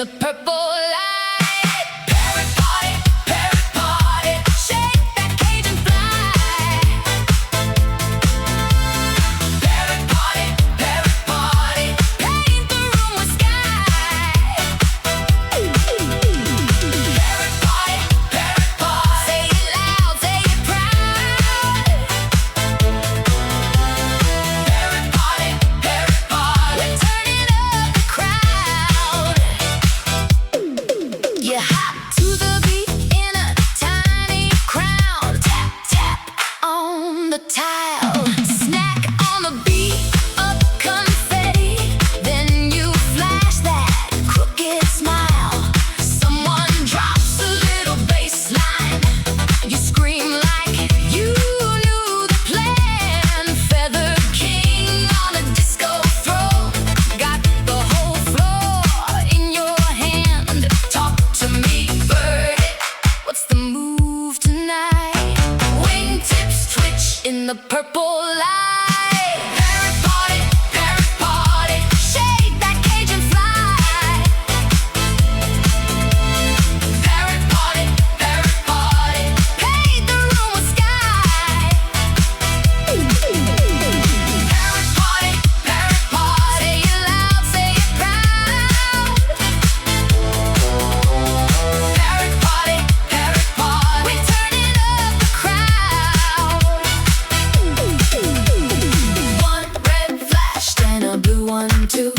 the purple light. Parrot party, parrot party, shake that cage and fly. Parrot party, paint the room with sky. Parrot party, say it loud, say it proud. Parrot party, we're turning up the crowd. You hop to the beat in a tiny crowd. Tap, tap on the tile. Snack on the beat of confetti. Then you flash that crooked smile. Someone drops a little bass line. You scream like you knew the plan. Feather king on a disco throne. Got the whole floor in your hand. Talk to me, birdie. What's the move tonight? Wingtips twitch in the purple light. Parrot party, shake that cage and fly. Parrot party, paint the room with sky. Parrot party, say it loud, say it proud. Parrot party, we're turning up the crowd. One red flash, then a blue one too.